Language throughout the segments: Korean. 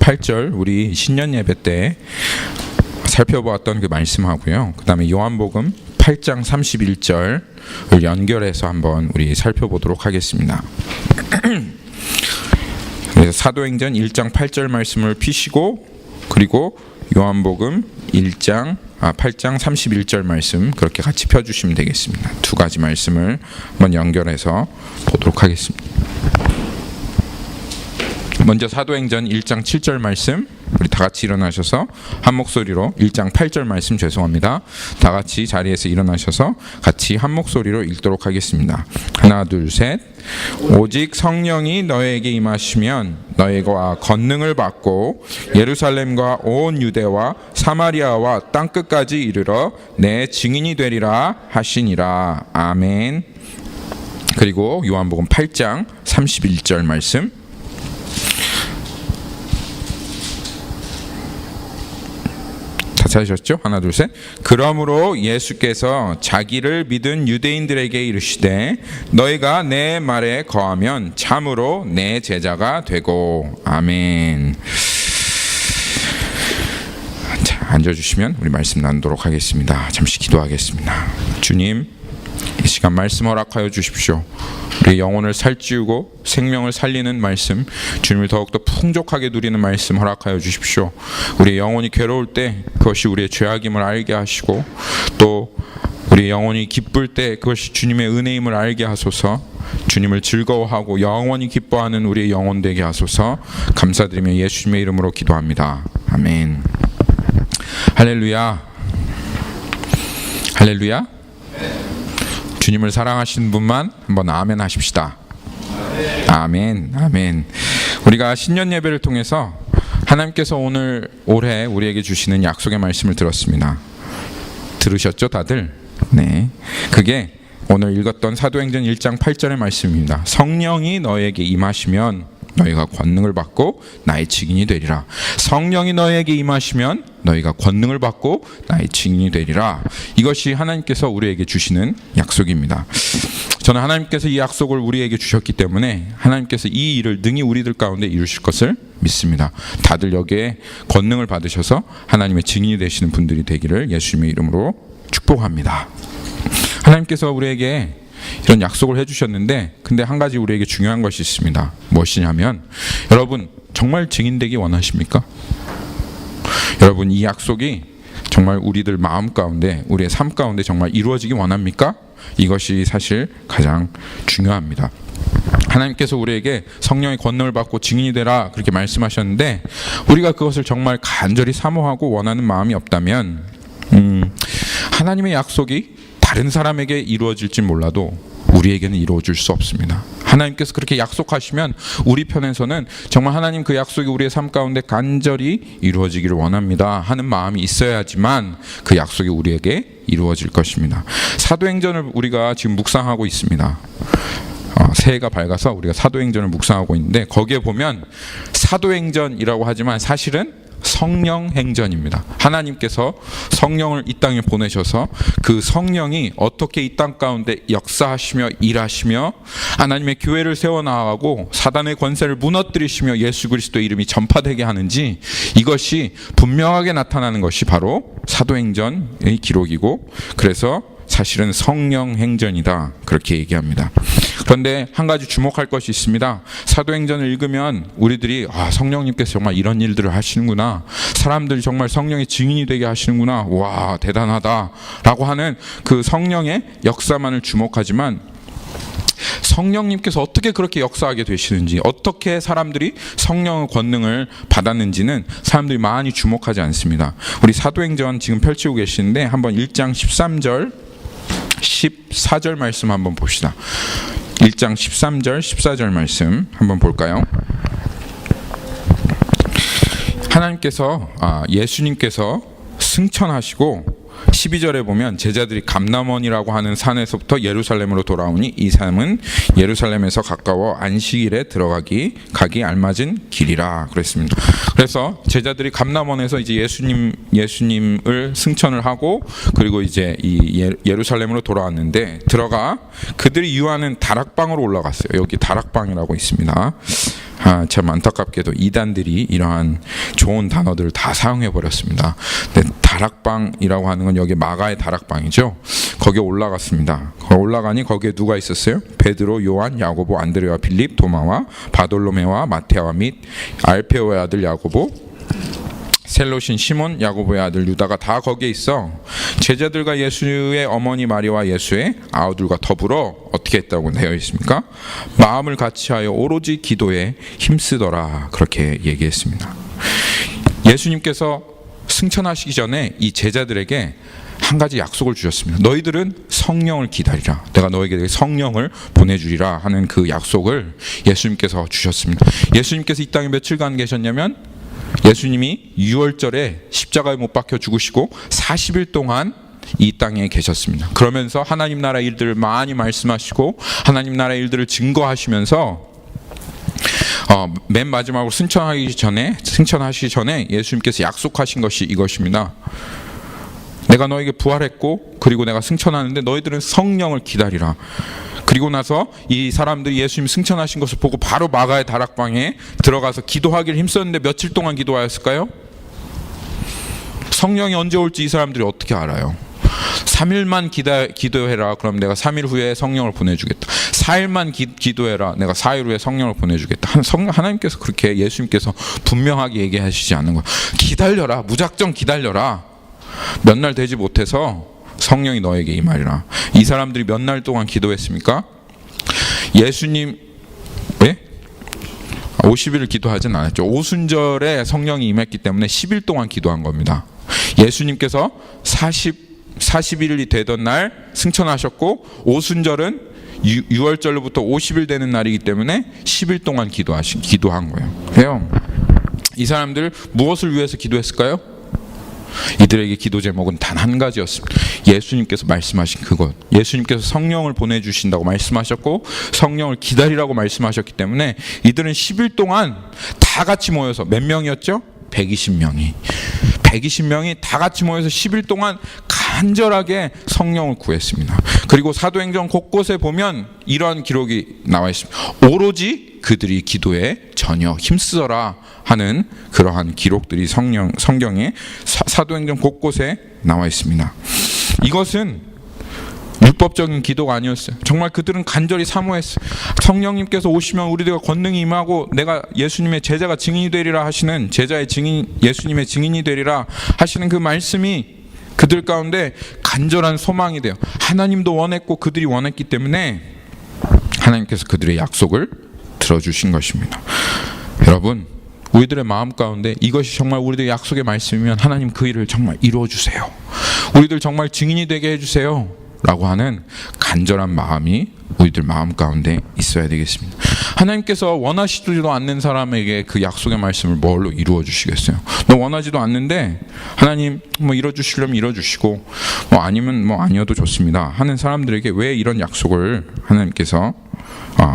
8절 우리 신년 예배 때 살펴보았던 그 말씀하고요. 그 다음에 요한복음 8장 31절을 연결해서 한번 우리 살펴보도록 하겠습니다. 그래서 사도행전 1장 8절 말씀을 피시고, 그리고 요한복음 8장 31절 말씀 그렇게 같이 펴주시면 되겠습니다. 두 가지 말씀을 한번 연결해서 보도록 하겠습니다. 먼저 사도행전 1장 7절 말씀, 우리 다 같이 일어나셔서 한 목소리로 1장 8절 말씀, 죄송합니다. 다 같이 자리에서 일어나셔서 같이 한 목소리로 읽도록 하겠습니다. 하나 둘 셋. 오직 성령이 너에게 임하시면 너희가 권능을 받고 예루살렘과 온 유대와 사마리아와 땅끝까지 이르러 내 증인이 되리라 하시니라. 아멘. 그리고 요한복음 8장 31절 말씀, 찾으셨죠? 하나 둘 셋. 그러므로 예수께서 자기를 믿은 유대인들에게 이르시되 너희가 내 말에 거하면 참으로 내 제자가 되고. 아멘. 자, 앉아주시면 우리 말씀 나누도록 하겠습니다. 잠시 기도하겠습니다. 주님, 이 시간 말씀 허락하여 주십시오. 우리 영혼을 살찌우고 생명을 살리는 말씀, 주님을 더욱더 풍족하게 누리는 말씀 허락하여 주십시오. 우리 영혼이 괴로울 때 그것이 우리의 죄악임을 알게 하시고, 또 우리 영혼이 기쁠 때 그것이 주님의 은혜임을 알게 하소서. 주님을 즐거워하고 영원히 기뻐하는 우리의 영혼 되게 하소서. 감사드리며 예수님의 이름으로 기도합니다. 아멘. 할렐루야. 할렐루야. 주님을 사랑하시는 분만 한번 아멘 하십시다. 아멘. 아멘. 우리가 신년 예배를 통해서 하나님께서 올해 우리에게 주시는 약속의 말씀을 들었습니다. 들으셨죠, 다들? 네. 그게 오늘 읽었던 사도행전 1장 8절의 말씀입니다. 성령이 너에게 임하시면 너희가 권능을 받고 나의 증인이 되리라. 성령이 너에게 임하시면 너희가 권능을 받고 나의 증인이 되리라. 이것이 하나님께서 우리에게 주시는 약속입니다. 저는 하나님께서 이 약속을 우리에게 주셨기 때문에 하나님께서 이 일을 능히 우리들 가운데 이루실 것을 믿습니다. 다들 여기에 권능을 받으셔서 하나님의 증인이 되시는 분들이 되기를 예수님의 이름으로 축복합니다. 하나님께서 우리에게 이런 약속을 해주셨는데, 근데 한 가지 우리에게 중요한 것이 있습니다. 무엇이냐면, 여러분 정말 증인되기 원하십니까? 여러분 이 약속이 정말 우리들 마음 가운데, 우리의 삶 가운데 정말 이루어지기 원합니까? 이것이 사실 가장 중요합니다. 하나님께서 우리에게 성령의 권능을 받고 증인이 되라 그렇게 말씀하셨는데, 우리가 그것을 정말 간절히 사모하고 원하는 마음이 없다면 하나님의 약속이 다른 사람에게 이루어질지 몰라도 우리에게는 이루어질 수 없습니다. 하나님께서 그렇게 약속하시면 우리 편에서는 정말 하나님 그 약속이 우리의 삶 가운데 간절히 이루어지기를 원합니다 하는 마음이 있어야지만 그 약속이 우리에게 이루어질 것입니다. 사도행전을 우리가 지금 묵상하고 있습니다. 새해가 밝아서 우리가 사도행전을 묵상하고 있는데, 거기에 보면 사도행전이라고 하지만 사실은 성령 행전입니다. 하나님께서 성령을 이 땅에 보내셔서 그 성령이 어떻게 이 땅 가운데 역사하시며 일하시며 하나님의 교회를 세워나가고 사단의 권세를 무너뜨리시며 예수 그리스도의 이름이 전파되게 하는지, 이것이 분명하게 나타나는 것이 바로 사도행전의 기록이고, 그래서 사실은 성령 행전이다 그렇게 얘기합니다. 그런데 한 가지 주목할 것이 있습니다. 사도행전을 읽으면 우리들이 성령님께서 정말 이런 일들을 하시는구나, 사람들이 정말 성령의 증인이 되게 하시는구나, 와 대단하다 라고 하는 그 성령의 역사만을 주목하지만, 성령님께서 어떻게 그렇게 역사하게 되시는지, 어떻게 사람들이 성령의 권능을 받았는지는 사람들이 많이 주목하지 않습니다. 우리 사도행전 지금 펼치고 계시는데 한번 1장 13절 14절 말씀 한번 봅시다. 1장 13절 14절 말씀 한번 볼까요? 하나님께서 예수님께서 승천하시고 12절에 보면 제자들이 감람원이라고 하는 산에서부터 예루살렘으로 돌아오니 이 산은 예루살렘에서 가까워 안식일에 가기 알맞은 길이라 그랬습니다. 그래서 제자들이 감람원에서 이제 예수님을 승천을 하고, 그리고 이제 이 예루살렘으로 돌아왔는데, 들어가 그들이 유하는 다락방으로 올라갔어요. 여기 다락방이라고 있습니다. 참 안타깝게도 이단들이 이러한 좋은 단어들을 다 사용해 버렸습니다. 다락방이라고 하는 건 여기 마가의 다락방이죠. 거기에 올라갔습니다. 올라가니 거기에 누가 있었어요? 베드로, 요한, 야고보, 안드레와 빌립, 도마와 바돌로메와 마테아와 및 알페오의 아들 야고보, 셀롯인 시몬, 야고보의 아들 유다가 다 거기에 있어. 제자들과 예수의 어머니 마리아와 예수의 아우들과 더불어 어떻게 했다고 되어 있습니까? 마음을 같이하여 오로지 기도에 힘쓰더라, 그렇게 얘기했습니다. 예수님께서 승천하시기 전에 이 제자들에게 한 가지 약속을 주셨습니다. 너희들은 성령을 기다리라. 내가 너에게 성령을 보내주리라 하는 그 약속을 예수님께서 주셨습니다. 예수님께서 이 땅에 며칠간 계셨냐면, 예수님이 6월절에 십자가에 못 박혀 죽으시고 40일 동안 이 땅에 계셨습니다. 그러면서 하나님 나라 일들을 많이 말씀하시고 하나님 나라 일들을 증거하시면서 맨 마지막으로 승천하시기 전에 예수님께서 약속하신 것이 이것입니다. 내가 너에게 부활했고 그리고 내가 승천하는데 너희들은 성령을 기다리라. 그리고 나서 이 사람들이 예수님이 승천하신 것을 보고 바로 마가의 다락방에 들어가서 기도하기를 힘썼는데 며칠 동안 기도하였을까요? 성령이 언제 올지 이 사람들이 어떻게 알아요? 3일만 기도해라. 그럼 내가 3일 후에 성령을 보내주겠다. 4일만 기도해라. 내가 4일 후에 성령을 보내주겠다. 하나님께서 그렇게, 예수님께서 분명하게 얘기하시지 않는 거예요. 기다려라. 무작정 기다려라. 몇 날 되지 못해서 성령이 너에게 임하리라. 이 사람들이 몇 날 동안 기도했습니까? 예수님 50일을 기도하진 않았죠. 오순절에 성령이 임했기 때문에 10일 동안 기도한 겁니다. 예수님께서 40일이 되던 날 승천하셨고 오순절은 6월절로부터 50일 되는 날이기 때문에 10일 동안 기도한 거예요. 그래요. 이 사람들 무엇을 위해서 기도했을까요? 이들에게 기도 제목은 단 한 가지였습니다. 예수님께서 말씀하신 그것. 예수님께서 성령을 보내주신다고 말씀하셨고 성령을 기다리라고 말씀하셨기 때문에 이들은 10일 동안 다 같이 모여서, 몇 명이었죠? 120명이 다 같이 모여서 10일 동안 간절하게 성령을 구했습니다. 그리고 사도행전 곳곳에 보면 이러한 기록이 나와 있습니다. 오로지 그들이 기도에 전혀 힘쓰더라 하는 그러한 기록들이 성경에 사도행전 곳곳에 나와 있습니다. 이것은 율법적인 기도가 아니었어요. 정말 그들은 간절히 사모했어요. 성령님께서 오시면 우리들과 권능이 임하고 내가 예수님의 제자가 증인이 되리라 하시는, 제자의 증인, 예수님의 증인이 되리라 하시는 그 말씀이 그들 가운데 간절한 소망이 돼요. 하나님도 원했고 그들이 원했기 때문에 하나님께서 그들의 약속을 들어주신 것입니다. 여러분, 우리들의 마음 가운데 이것이 정말 우리들의 약속의 말씀이면 하나님 그 일을 정말 이루어 주세요. 우리들 정말 증인이 되게 해주세요 라고 하는 간절한 마음이 우리들 마음 가운데 있어야 되겠습니다. 하나님께서 원하시지도 않는 사람에게 그 약속의 말씀을 뭘로 이루어 주시겠어요? 너 원하지도 않는데 하나님 이루어 주시려면 이루어 주시고 아니면 아니어도 좋습니다 하는 사람들에게 왜 이런 약속을 하나님께서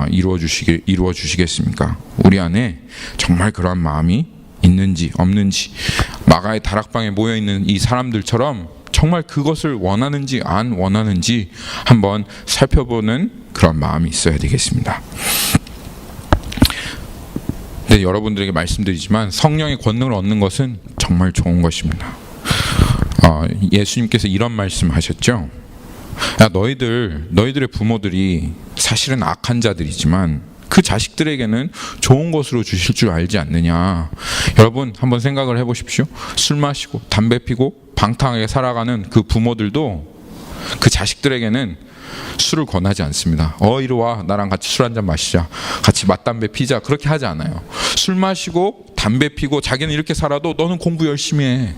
이루어 주시겠습니까? 우리 안에 정말 그러한 마음이 있는지 없는지, 마가의 다락방에 모여 있는 이 사람들처럼 정말 그것을 원하는지 안 원하는지 한번 살펴보는 그런 마음이 있어야 되겠습니다. 네, 여러분들에게 말씀드리지만 성령의 권능을 얻는 것은 정말 좋은 것입니다. 예수님께서 이런 말씀하셨죠. 야, 너희들의 부모들이 사실은 악한 자들이지만 그 자식들에게는 좋은 것으로 주실 줄 알지 않느냐. 여러분 한번 생각을 해보십시오. 술 마시고 담배 피고 방탕하게 살아가는 그 부모들도 그 자식들에게는 술을 권하지 않습니다. 이리 와, 나랑 같이 술 한잔 마시자, 같이 맞담배 피자, 그렇게 하지 않아요. 술 마시고 담배 피고 자기는 이렇게 살아도 너는 공부 열심히 해,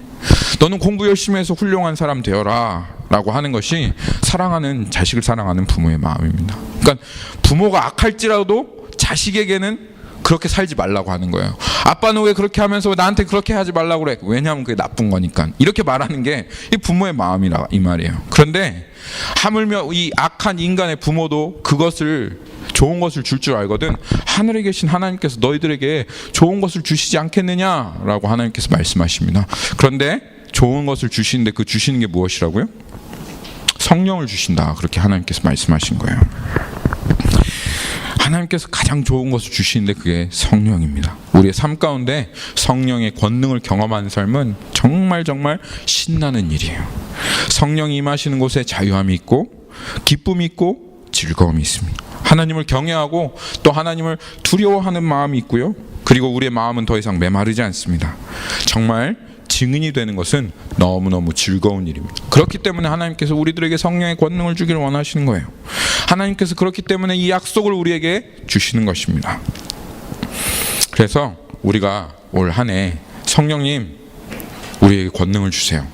너는 공부 열심히 해서 훌륭한 사람 되어라 라고 하는 것이 사랑하는, 자식을 사랑하는 부모의 마음입니다. 그러니까 부모가 악할지라도 자식에게는 그렇게 살지 말라고 하는 거예요. 아빠는 왜 그렇게 하면서 왜 나한테 그렇게 하지 말라고 그래? 왜냐하면 그게 나쁜 거니까. 이렇게 말하는 게 이 부모의 마음이라 이 말이에요. 그런데 하물며 이 악한 인간의 부모도 그것을, 좋은 것을 줄 줄 알거든 하늘에 계신 하나님께서 너희들에게 좋은 것을 주시지 않겠느냐라고 하나님께서 말씀하십니다. 그런데 좋은 것을 주시는데 그 주시는 게 무엇이라고요? 성령을 주신다, 그렇게 하나님께서 말씀하신 거예요. 하나님께서 가장 좋은 것을 주시는데 그게 성령입니다. 우리의 삶 가운데 성령의 권능을 경험하는 삶은 정말 신나는 일이에요. 성령이 임하시는 곳에 자유함이 있고 기쁨이 있고 즐거움이 있습니다. 하나님을 경외하고 또 하나님을 두려워하는 마음이 있고요. 그리고 우리의 마음은 더 이상 메마르지 않습니다. 정말 증인이 되는 것은 너무너무 즐거운 일입니다. 그렇기 때문에 하나님께서 우리들에게 성령의 권능을 주기를 원하시는 거예요. 하나님께서 그렇기 때문에 이 약속을 우리에게 주시는 것입니다. 그래서 우리가 올 한 해 성령님 우리에게 권능을 주세요.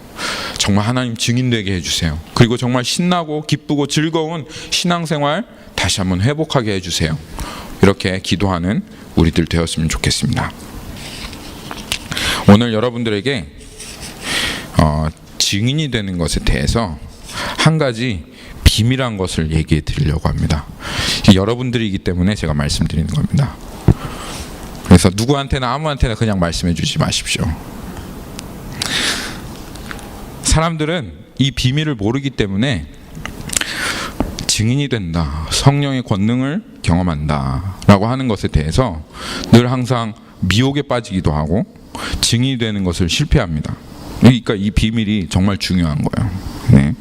정말 하나님 증인 되게 해주세요. 그리고 정말 신나고 기쁘고 즐거운 신앙생활 다시 한번 회복하게 해주세요. 이렇게 기도하는 우리들 되었으면 좋겠습니다. 오늘 여러분들에게 증인이 되는 것에 대해서 한 가지 비밀한 것을 얘기해 드리려고 합니다. 여러분들이기 때문에 제가 말씀드리는 겁니다. 그래서 누구한테나 아무한테나 그냥 말씀해 주지 마십시오. 사람들은 이 비밀을 모르기 때문에 증인이 된다, 성령의 권능을 경험한다 라고 하는 것에 대해서 늘 항상 미혹에 빠지기도 하고 증인이 되는 것을 실패합니다. 그러니까 이 비밀이 정말 중요한 거예요. 네.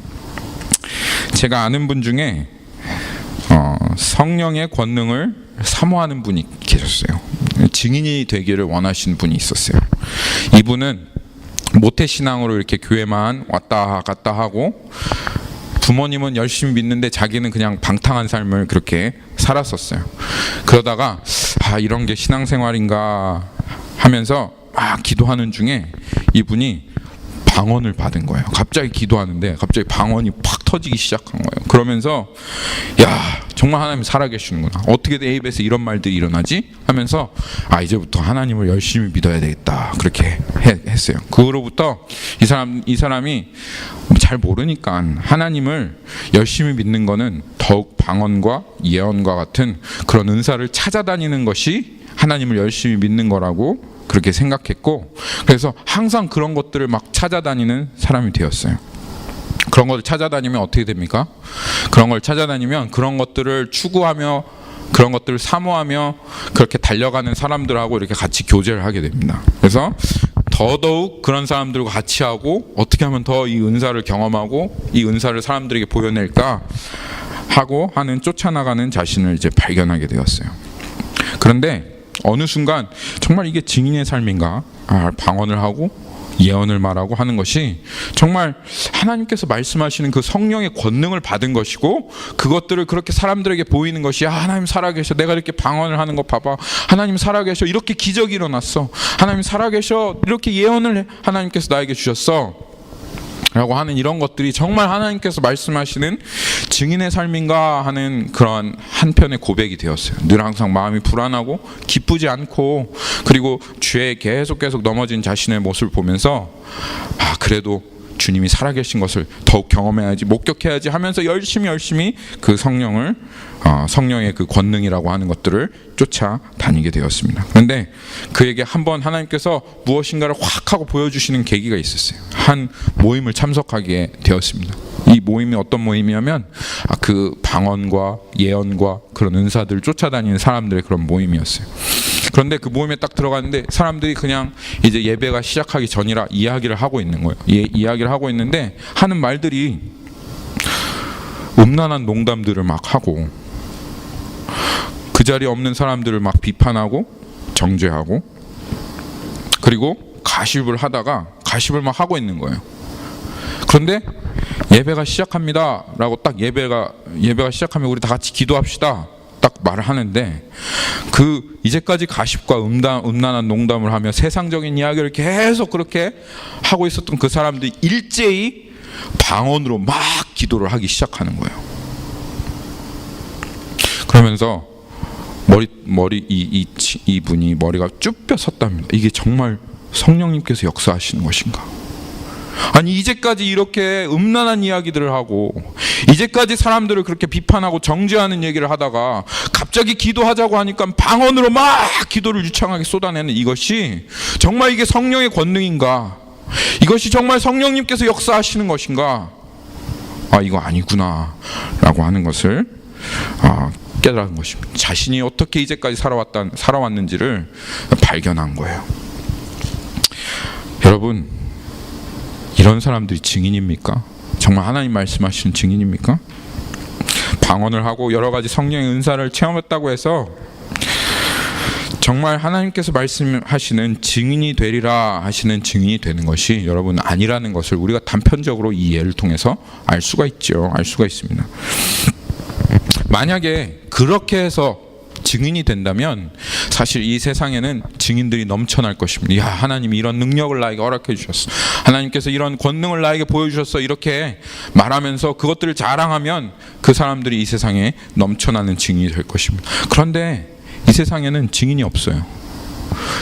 제가 아는 분 중에 성령의 권능을 사모하는 분이 계셨어요. 증인이 되기를 원하시는 분이 있었어요. 이분은 모태신앙으로 이렇게 교회만 왔다 갔다 하고 부모님은 열심히 믿는데 자기는 그냥 방탕한 삶을 그렇게 살았었어요. 그러다가 이런 게 신앙생활인가 하면서 막 기도하는 중에 이분이 방언을 받은 거예요. 갑자기 기도하는데 갑자기 방언이 팍 터지기 시작한 거예요. 그러면서 정말 하나님 살아계시는구나. 어떻게 내 입에서 이런 말들이 일어나지? 하면서 이제부터 하나님을 열심히 믿어야 되겠다. 그렇게 했어요. 그로부터 이 사람이 잘 모르니까 하나님을 열심히 믿는 거는 더욱 방언과 예언과 같은 그런 은사를 찾아다니는 것이 하나님을 열심히 믿는 거라고 그렇게 생각했고, 그래서 항상 그런 것들을 막 찾아다니는 사람이 되었어요. 그런 것을 찾아다니면 어떻게 됩니까? 그런 걸 찾아다니면 그런 것들을 추구하며 그런 것들을 사모하며 그렇게 달려가는 사람들하고 이렇게 같이 교제를 하게 됩니다. 그래서 더더욱 그런 사람들과 같이 하고 어떻게 하면 더 이 은사를 경험하고 이 은사를 사람들에게 보여낼까 하고 하는 쫓아나가는 자신을 이제 발견하게 되었어요. 그런데 어느 순간 정말 이게 증인의 삶인가? 방언을 하고 예언을 말하고 하는 것이 정말 하나님께서 말씀하시는 그 성령의 권능을 받은 것이고, 그것들을 그렇게 사람들에게 보이는 것이 하나님 살아계셔, 내가 이렇게 방언을 하는 거 봐봐, 하나님 살아계셔, 이렇게 기적이 일어났어, 하나님 살아계셔, 이렇게 예언을 하나님께서 나에게 주셨어 라고 하는 이런 것들이 정말 하나님께서 말씀하시는 증인의 삶인가 하는 그런 한편의 고백이 되었어요. 늘 항상 마음이 불안하고 기쁘지 않고, 그리고 죄에 계속 넘어진 자신의 모습을 보면서 그래도 주님이 살아계신 것을 더욱 경험해야지, 목격해야지 하면서 열심히 그 성령의 그 권능이라고 하는 것들을 쫓아다니게 되었습니다. 그런데 그에게 한번 하나님께서 무엇인가를 확 하고 보여주시는 계기가 있었어요. 한 모임을 참석하게 되었습니다. 이 모임이 어떤 모임이냐면 그 방언과 예언과 그런 은사들을 쫓아다니는 사람들의 그런 모임이었어요. 그런데 그 모임에 딱 들어갔는데 사람들이 그냥 이제 예배가 시작하기 전이라 이야기를 하고 있는 거예요. 이야기를 하고 있는데 하는 말들이 음란한 농담들을 막 하고, 그 자리에 없는 사람들을 막 비판하고 정죄하고, 그리고 가십을 막 하고 있는 거예요. 그런데 예배가 시작합니다 라고 딱 예배가 시작하면 우리 다 같이 기도합시다 딱 말을 하는데, 그 이제까지 가십과 음란한 농담을 하며 세상적인 이야기를 계속 그렇게 하고 있었던 그 사람들이 일제히 방언으로 막 기도를 하기 시작하는 거예요. 그러면서 이분이 머리가 쭈뼛 섰답니다. 이게 정말 성령님께서 역사하시는 것인가? 아니, 이제까지 이렇게 음란한 이야기들을 하고 이제까지 사람들을 그렇게 비판하고 정죄하는 얘기를 하다가 갑자기 기도하자고 하니까 방언으로 막 기도를 유창하게 쏟아내는 이것이 정말 이게 성령의 권능인가? 이것이 정말 성령님께서 역사하시는 것인가? 이거 아니구나 라고 하는 것을 깨달은 것입니다. 자신이 어떻게 이제까지 살아왔는지를 발견한 거예요. 여러분, 이런 사람들이 증인입니까? 정말 하나님 말씀하시는 증인입니까? 방언을 하고 여러 가지 성령의 은사를 체험했다고 해서 정말 하나님께서 말씀하시는 증인이 되리라 하시는 증인이 되는 것이 여러분 아니라는 것을 우리가 단편적으로 이 예를 통해서 알 수가 있죠. 알 수가 있습니다. 만약에 그렇게 해서 증인이 된다면 사실 이 세상에는 증인들이 넘쳐날 것입니다. 야, 하나님이 이런 능력을 나에게 허락해 주셨어. 하나님께서 이런 권능을 나에게 보여주셨어. 이렇게 말하면서 그것들을 자랑하면 그 사람들이 이 세상에 넘쳐나는 증인이 될 것입니다. 그런데 이 세상에는 증인이 없어요.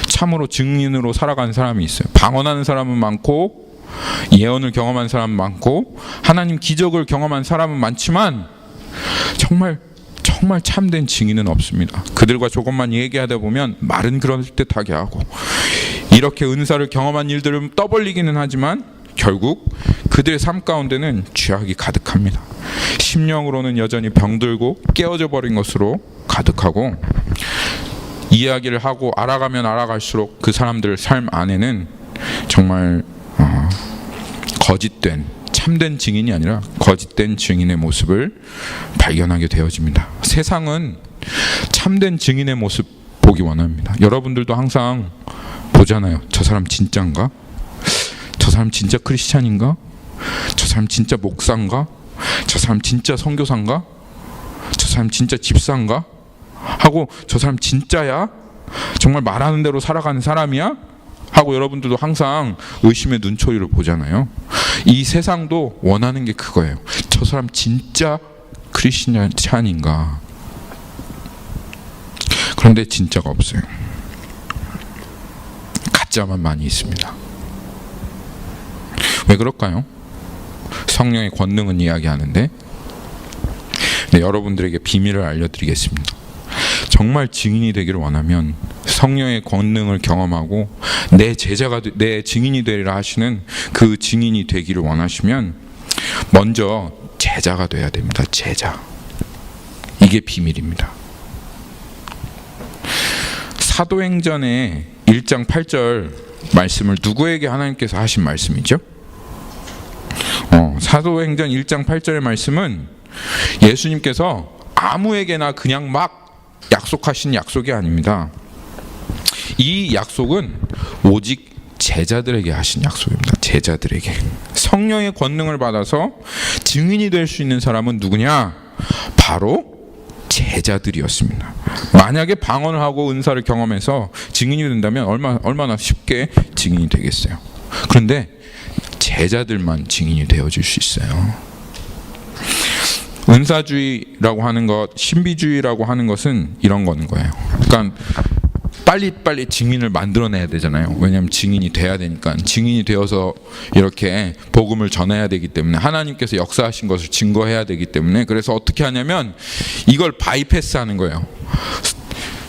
참으로 증인으로 살아가는 사람이 있어요. 방언하는 사람은 많고 예언을 경험한 사람은 많고 하나님 기적을 경험한 사람은 많지만 정말 참된 증인은 없습니다. 그들과 조금만 얘기하다 보면 말은 그럴듯하게 하고 이렇게 은사를 경험한 일들을 떠벌리기는 하지만 결국 그들의 삶 가운데는 죄악이 가득합니다. 심령으로는 여전히 병들고 깨어져 버린 것으로 가득하고 이야기를 하고 알아가면 알아갈수록 그 사람들 삶 안에는 정말 거짓된 참된 증인이 아니라 거짓된 증인의 모습을 발견하게 되어집니다. 세상은 참된 증인의 모습 보기 원합니다. 여러분들도 항상 보잖아요. 저 사람 진짜인가? 저 사람 진짜 크리스찬인가? 저 사람 진짜 목사인가? 저 사람 진짜 선교사인가? 저 사람 진짜 집사인가? 하고 저 사람 진짜야? 정말 말하는 대로 살아가는 사람이야? 하고 여러분들도 항상 의심의 눈초리를 보잖아요. 이 세상도 원하는 게 그거예요. 저 사람 진짜 크리스찬인가? 그런데 진짜가 없어요. 가짜만 많이 있습니다. 왜 그럴까요? 성령의 권능은 이야기하는데 여러분들에게 비밀을 알려드리겠습니다. 정말 증인이 되기를 원하면 성령의 권능을 경험하고 내 증인이 되리라 하시는 그 증인이 되기를 원하시면 먼저 제자가 돼야 됩니다. 제자. 이게 비밀입니다. 사도행전의 1장 8절 말씀을 누구에게 하나님께서 하신 말씀이죠? 사도행전 1장 8절의 말씀은 예수님께서 아무에게나 그냥 막 약속하신 약속이 아닙니다. 이 약속은 오직 제자들에게 하신 약속입니다. 제자들에게. 성령의 권능을 받아서 증인이 될 수 있는 사람은 누구냐? 바로 제자들이었습니다. 만약에 방언을 하고 은사를 경험해서 증인이 된다면 얼마나 쉽게 증인이 되겠어요. 그런데 제자들만 증인이 되어질 수 있어요. 은사주의라고 하는 것, 신비주의라고 하는 것은 이런 거는 거예요. 그러니까 빨리 증인을 만들어내야 되잖아요. 왜냐하면 증인이 돼야 되니까. 증인이 되어서 이렇게 복음을 전해야 되기 때문에 하나님께서 역사하신 것을 증거해야 되기 때문에 그래서 어떻게 하냐면 이걸 바이패스하는 거예요.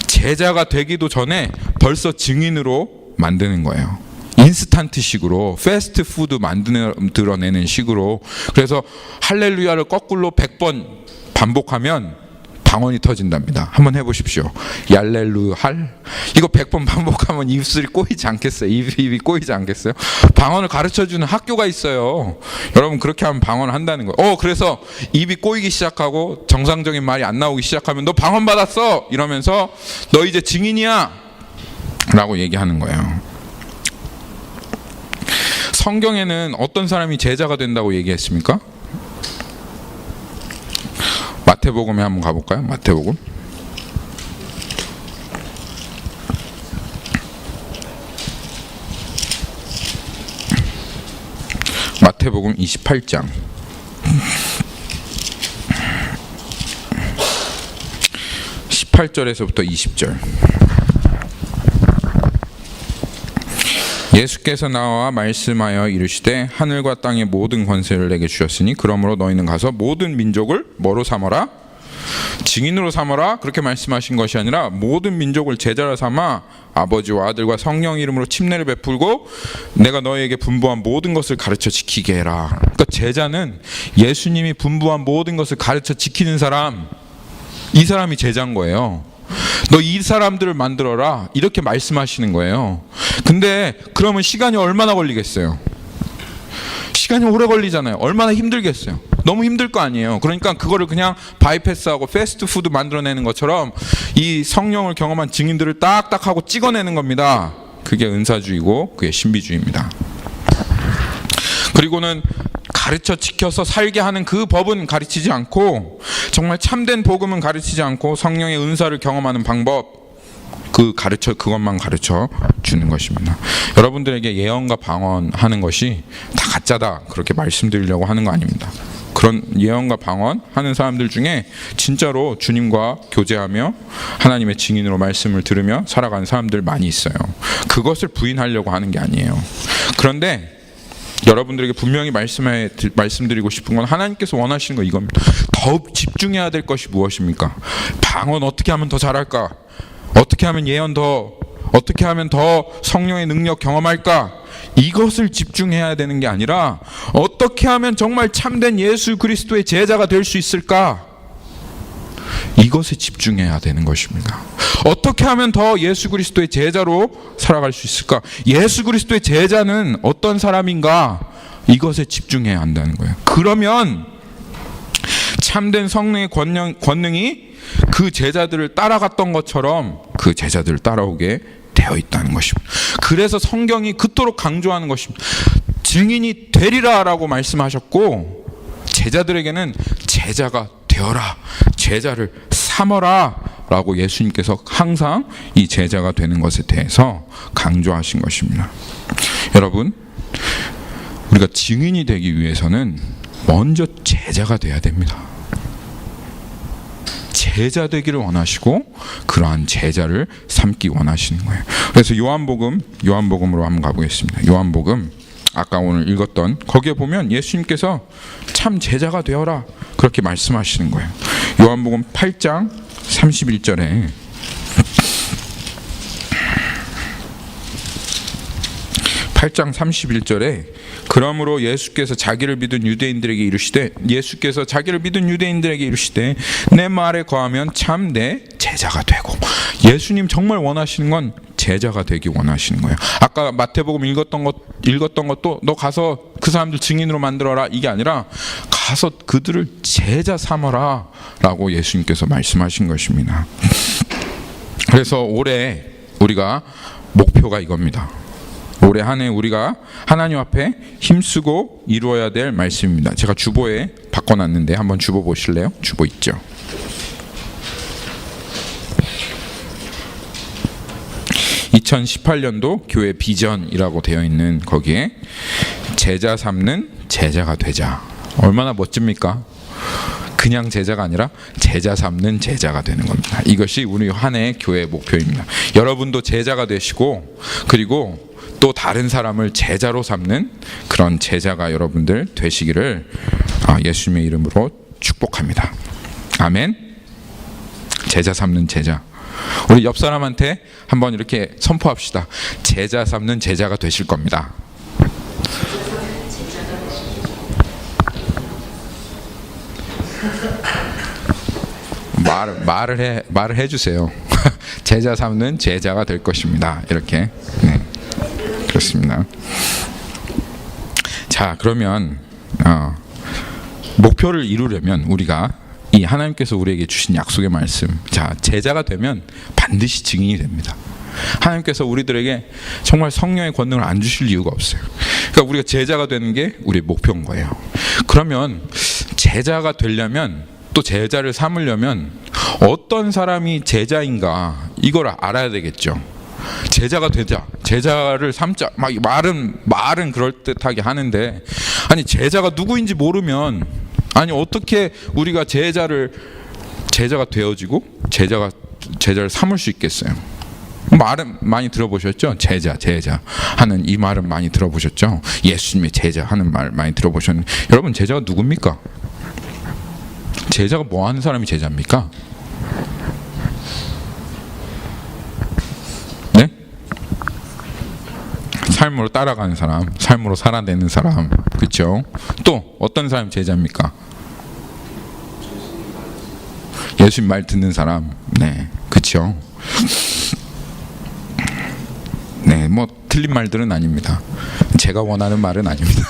제자가 되기도 전에 벌써 증인으로 만드는 거예요. 인스턴트식으로 패스트푸드 만들어내는 식으로. 그래서 할렐루야를 거꾸로 100번 반복하면 방언이 터진답니다. 한번 해보십시오. 얄렐루 할 이거 100번 반복하면 입술이 꼬이지 않겠어요? 입이 꼬이지 않겠어요? 방언을 가르쳐주는 학교가 있어요. 여러분 그렇게 하면 방언을 한다는 거예요. 그래서 입이 꼬이기 시작하고 정상적인 말이 안 나오기 시작하면 너 방언 받았어! 이러면서 너 이제 증인이야! 라고 얘기하는 거예요. 성경에는 어떤 사람이 제자가 된다고 얘기했습니까? 마태복음에 한번 가볼까요? 마태복음. 마태복음 28장 18절에서부터 20절. 예수께서 나와 말씀하여 이르시되 하늘과 땅의 모든 권세를 내게 주셨으니 그러므로 너희는 가서 모든 민족을 뭐로 삼아라? 증인으로 삼아라. 그렇게 말씀하신 것이 아니라 모든 민족을 제자로 삼아 아버지와 아들과 성령 이름으로 침례를 베풀고 내가 너희에게 분부한 모든 것을 가르쳐 지키게 해라. 그러니까 제자는 예수님이 분부한 모든 것을 가르쳐 지키는 사람. 이 사람이 제자인 거예요. 너 이 사람들을 만들어라 이렇게 말씀하시는 거예요. 근데 그러면 시간이 얼마나 걸리겠어요? 시간이 오래 걸리잖아요. 얼마나 힘들겠어요. 너무 힘들 거 아니에요. 그러니까 그거를 그냥 바이패스하고 패스트푸드 만들어내는 것처럼 이 성령을 경험한 증인들을 딱딱 하고 찍어내는 겁니다. 그게 은사주의고 그게 신비주의입니다. 그리고는 가르쳐 지켜서 살게 하는 그 법은 가르치지 않고, 정말 참된 복음은 가르치지 않고 성령의 은사를 경험하는 방법, 그것만 가르쳐 주는 것입니다. 여러분들에게 예언과 방언하는 것이 다 가짜다 그렇게 말씀드리려고 하는 거 아닙니다. 그런 예언과 방언하는 사람들 중에 진짜로 주님과 교제하며 하나님의 증인으로 말씀을 들으며 살아가는 사람들 많이 있어요. 그것을 부인하려고 하는 게 아니에요. 그런데 여러분들에게 분명히 말씀드리고 싶은 건, 하나님께서 원하시는 거 이겁니다. 더욱 집중해야 될 것이 무엇입니까? 방언 어떻게 하면 더 잘할까? 어떻게 하면 어떻게 하면 더 성령의 능력 경험할까? 이것을 집중해야 되는 게 아니라, 어떻게 하면 정말 참된 예수 그리스도의 제자가 될 수 있을까? 이것에 집중해야 되는 것입니다. 어떻게 하면 더 예수 그리스도의 제자로 살아갈 수 있을까? 예수 그리스도의 제자는 어떤 사람인가? 이것에 집중해야 한다는 거예요. 그러면 참된 성령의 권능이 그 제자들을 따라갔던 것처럼 그 제자들을 따라오게 되어 있다는 것입니다. 그래서 성경이 그토록 강조하는 것입니다. 증인이 되리라 라고 말씀하셨고, 제자들에게는 제자가 되어라, 제자를 삼어라 라고 예수님께서 항상 이 제자가 되는 것에 대해서 강조하신 것입니다. 여러분, 우리가 증인이 되기 위해서는 먼저 제자가 돼야 됩니다. 제자 되기를 원하시고 그러한 제자를 삼기 원하시는 거예요. 그래서 요한복음으로 한번 가보겠습니다. 요한복음, 아까 오늘 읽었던 거기에 보면 예수님께서 참 제자가 되어라 그렇게 말씀하시는 거예요. 요한복음 8장 31절에 그러므로 예수께서 자기를 믿은 유대인들에게 이르시되 내 말에 거하면 참 내 제자가 되고. 예수님 정말 원하시는 건 제자가 되기 원하시는 거예요. 아까 마태복음 읽었던 것도 너 가서 그 사람들 증인으로 만들어라 이게 아니라, 가서 그들을 제자 삼어라 라고 예수님께서 말씀하신 것입니다. 그래서 올해 우리가 목표가 이겁니다. 올해 한 해 우리가 하나님 앞에 힘쓰고 이루어야 될 말씀입니다. 제가 주보에 바꿔놨는데 한번 주보 보실래요? 주보 있죠. (2018년도) 교회 비전이라고 되어 있는 거기에 제자 삼는 제자가 되자. 얼마나 멋집니까? 그냥 제자가 아니라 제자 삼는 제자가 되는 겁니다. 이것이 우리 한 해 교회의 목표입니다. 여러분도 제자가 되시고, 그리고 또 다른 사람을 제자로 삼는 그런 제자가 여러분들 되시기를 예수님의 이름으로 축복합니다. 아멘. 제자 삼는 제자. 우리 옆 사람한테 한번 이렇게 선포합시다. 제자 삼는 제자가 되실 겁니다. 말을 해주세요. 제자 삼는 제자가 될 것입니다. 이렇게. 네. 그렇습니다. 자, 그러면 목표를 이루려면 우리가 이 하나님께서 우리에게 주신 약속의 말씀, 자, 제자가 되면 반드시 증인이 됩니다. 하나님께서 우리들에게 정말 성령의 권능을 안 주실 이유가 없어요. 그러니까 우리가 제자가 되는 게 우리의 목표인 거예요. 그러면 제자가 되려면, 또 제자를 삼으려면 어떤 사람이 제자인가 이걸 알아야 되겠죠. 제자가 되자, 제자를 삼자, 막 말은 그럴듯하게 하는데, 아니 제자가 누구인지 모르면, 아니 어떻게 우리가 제자가 되어지고 제자를 삼을 수 있겠어요? 말은 많이 들어보셨죠? 제자 하는 이 말은 많이 들어보셨죠? 예수님의 제자 하는 말 많이 들어보셨는데, 여러분 제자가 누굽니까? 제자가 뭐 하는 사람이 제자입니까? 네? 삶으로 따라가는 사람, 삶으로 살아내는 사람, 그렇죠? 또 어떤 사람이 제자입니까? 예수님 말 듣는 사람. 네, 그렇죠. 네, 뭐 틀린 말들은 아닙니다. 제가 원하는 말은 아닙니다.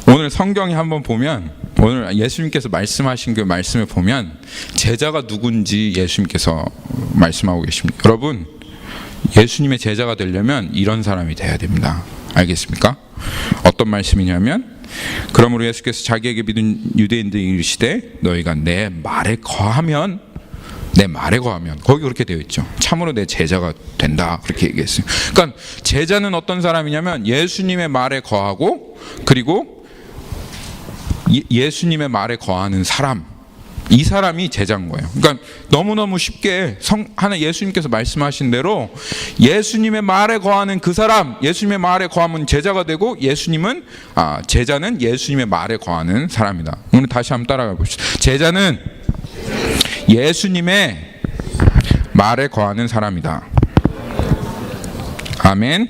오늘 성경에 한번 보면, 오늘 예수님께서 말씀하신 그 말씀을 보면 제자가 누군지 예수님께서 말씀하고 계십니다. 여러분, 예수님의 제자가 되려면 이런 사람이 돼야 됩니다. 알겠습니까? 어떤 말씀이냐면, 그러므로 예수께서 자기에게 믿은 유대인들이 이르시되 너희가 내 말에 거하면, 거기 그렇게 되어 있죠. 참으로 내 제자가 된다, 그렇게 얘기했어요. 그러니까 제자는 어떤 사람이냐면 예수님의 말에 거하고, 그리고 예수님의 말에 거하는 사람, 이 사람이 제자인 거예요. 그러니까 너무너무 쉽게 하나 예수님께서 말씀하신 대로 예수님의 말에 거하는 그 사람, 예수님의 말에 거하면 제자가 되고, 제자는 예수님의 말에 거하는 사람이다. 오늘 다시 한번 따라가 봅시다. 제자는 예수님의 말에 거하는 사람이다. 아멘.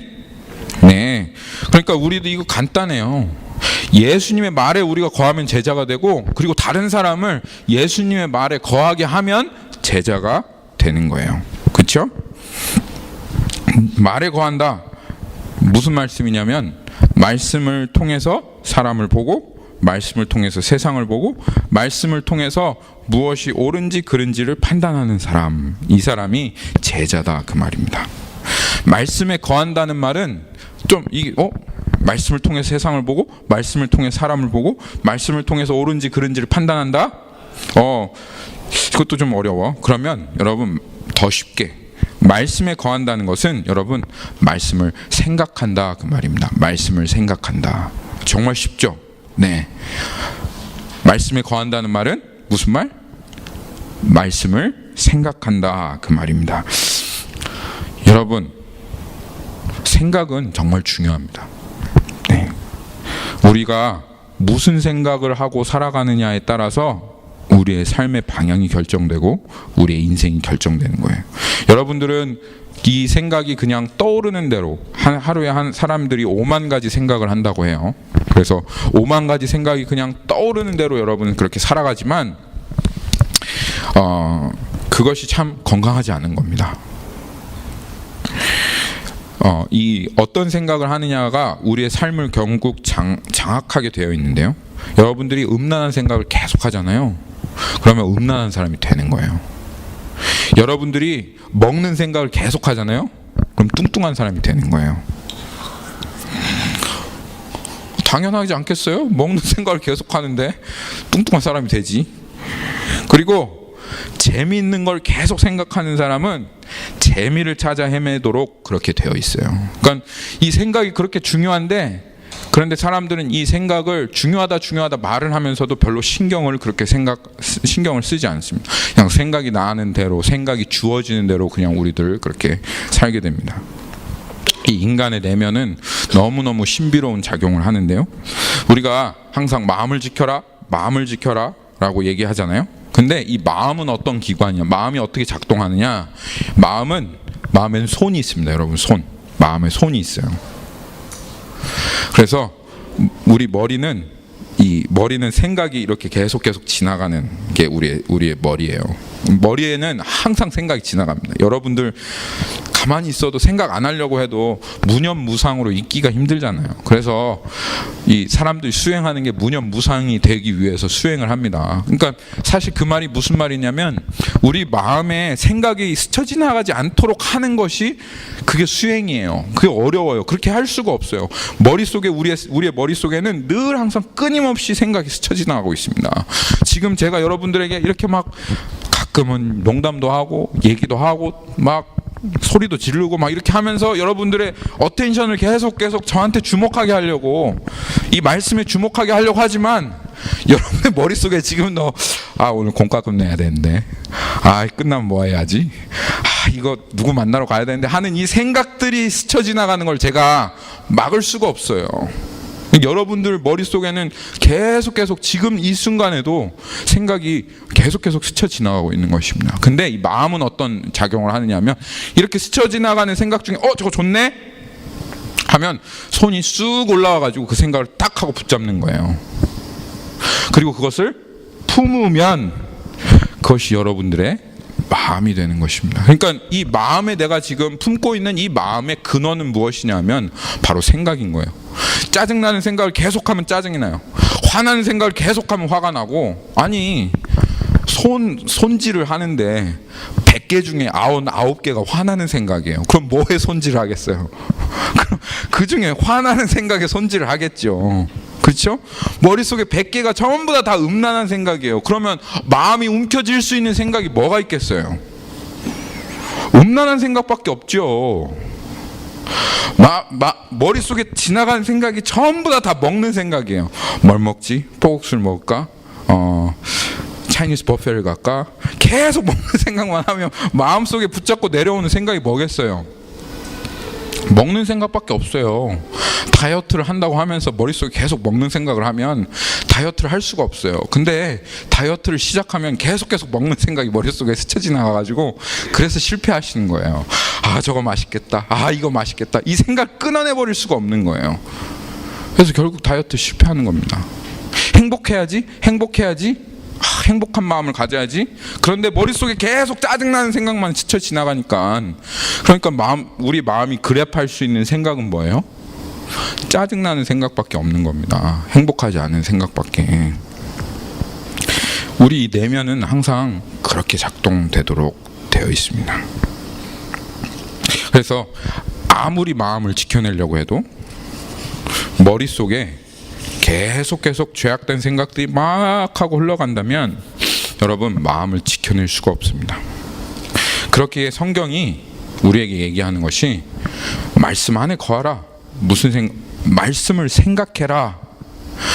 네. 그러니까 우리도 이거 간단해요. 예수님의 말에 우리가 거하면 제자가 되고, 그리고 다른 사람을 예수님의 말에 거하게 하면 제자가 되는 거예요. 그렇죠? 말에 거한다. 무슨 말씀이냐면, 말씀을 통해서 사람을 보고, 말씀을 통해서 세상을 보고, 말씀을 통해서 무엇이 옳은지 그른지를 판단하는 사람, 이 사람이 제자다, 그 말입니다. 말씀에 거한다는 말은 좀 말씀을 통해 세상을 보고, 말씀을 통해 사람을 보고, 말씀을 통해서 옳은지 그른지를 판단한다? 이것도 좀 어려워. 그러면 여러분, 더 쉽게, 말씀에 거한다는 것은 여러분, 말씀을 생각한다, 그 말입니다. 말씀을 생각한다. 정말 쉽죠? 네. 말씀에 거한다는 말은 무슨 말? 말씀을 생각한다, 그 말입니다. 여러분, 생각은 정말 중요합니다. 네. 우리가 무슨 생각을 하고 살아가느냐에 따라서 우리의 삶의 방향이 결정되고 우리의 인생이 결정되는 거예요. 여러분들은 이 생각이 그냥 떠오르는 대로, 하루에 사람들이 5만 가지 생각을 한다고 해요. 그래서 5만 가지 생각이 그냥 떠오르는 대로 여러분은 그렇게 살아가지만 그것이 참 건강하지 않은 겁니다. 이 어떤 생각을 하느냐가 우리의 삶을 결국 장악하게 되어 있는데요. 여러분들이 음란한 생각을 계속 하잖아요. 그러면 음란한 사람이 되는 거예요. 여러분들이 먹는 생각을 계속 하잖아요. 그럼 뚱뚱한 사람이 되는 거예요. 당연하지 않겠어요? 먹는 생각을 계속 하는데 뚱뚱한 사람이 되지. 그리고 재미있는 걸 계속 생각하는 사람은 재미를 찾아 헤매도록 그렇게 되어 있어요. 그러니까 이 생각이 그렇게 중요한데, 그런데 사람들은 이 생각을 중요하다 말을 하면서도 별로 신경을 쓰지 않습니다. 그냥 생각이 나는 대로, 생각이 주어지는 대로 그냥 우리들 그렇게 살게 됩니다. 이 인간의 내면은 너무너무 신비로운 작용을 하는데요. 우리가 항상 마음을 지켜라 라고 얘기하잖아요. 근데 이 마음은 어떤 기관이냐, 마음이 어떻게 작동하느냐, 마음엔 손이 있습니다. 여러분, 마음에 손이 있어요. 그래서 우리 머리는 생각이 이렇게 계속 지나가는 게 우리의 머리예요. 머리에는 항상 생각이 지나갑니다. 여러분들 가만히 있어도 생각 안 하려고 해도 무념무상으로 있기가 힘들잖아요. 그래서 이 사람들이 수행하는 게 무념무상이 되기 위해서 수행을 합니다. 그러니까 사실 그 말이 무슨 말이냐면, 우리 마음에 생각이 스쳐 지나가지 않도록 하는 것이 그게 수행이에요. 그게 어려워요. 그렇게 할 수가 없어요. 우리의 머릿속에는 늘 항상 끊임없이 생각이 스쳐 지나가고 있습니다. 지금 제가 여러분들에게 이렇게 막 가끔은 농담도 하고 얘기도 하고 막 소리도 지르고 막 이렇게 하면서 여러분들의 어텐션을 계속 저한테 주목하게 하려고, 이 말씀에 주목하게 하려고 하지만, 여러분의 머릿속에 지금 오늘 공과금 내야 되는데, 끝나면 뭐 해야지, 이거 누구 만나러 가야 되는데 하는 이 생각들이 스쳐 지나가는 걸 제가 막을 수가 없어요. 여러분들 머릿속에는 계속 지금 이 순간에도 생각이 계속 스쳐 지나가고 있는 것입니다. 근데 이 마음은 어떤 작용을 하느냐면, 이렇게 스쳐 지나가는 생각 중에 저거 좋네? 하면 손이 쑥 올라와가지고 그 생각을 딱 하고 붙잡는 거예요. 그리고 그것을 품으면 그것이 여러분들의 마음이 되는 것입니다. 그러니까 이 마음에 내가 지금 품고 있는 이 마음의 근원은 무엇이냐면 바로 생각인 거예요. 짜증나는 생각을 계속하면 짜증이 나요. 화나는 생각을 계속하면 화가 나고, 아니 손질을 하는데 100개 중에 99개가 화나는 생각이에요. 그럼 뭐에 손질을 하겠어요? 그 중에 화나는 생각에 손질을 하겠죠. 그렇죠? 머릿속에 100개가 전부 다 음란한 생각이에요. 그러면 마음이 움켜쥘 수 있는 생각이 뭐가 있겠어요? 음란한 생각밖에 없죠. 머릿속에 지나가는 생각이 전부 다 먹는 생각이에요. 뭘 먹지? 포국술 먹을까? 차이니스 버페를 갈까? 계속 먹는 생각만 하면 마음속에 붙잡고 내려오는 생각이 뭐겠어요? 먹는 생각밖에 없어요. 다이어트를 한다고 하면서 머릿속에 계속 먹는 생각을 하면 다이어트를 할 수가 없어요. 근데 다이어트를 시작하면 계속 먹는 생각이 머릿속에 스쳐 지나가가지고 그래서 실패하시는 거예요. 아, 저거 맛있겠다. 아, 이거 맛있겠다. 이 생각 끊어내버릴 수가 없는 거예요. 그래서 결국 다이어트 실패하는 겁니다. 행복해야지. 행복한 마음을 가져야지. 그런데 머릿속에 계속 짜증나는 생각만 스쳐 지나가니까, 그러니까 우리 마음이 그랩할 수 있는 생각은 뭐예요? 짜증나는 생각밖에 없는 겁니다. 행복하지 않은 생각밖에. 우리 내면은 항상 그렇게 작동되도록 되어 있습니다. 그래서 아무리 마음을 지켜내려고 해도 머릿속에 계속 죄악된 생각들이 막 하고 흘러간다면 여러분 마음을 지켜낼 수가 없습니다. 그렇기에 성경이 우리에게 얘기하는 것이 말씀 안에 거하라. 말씀을 생각해라.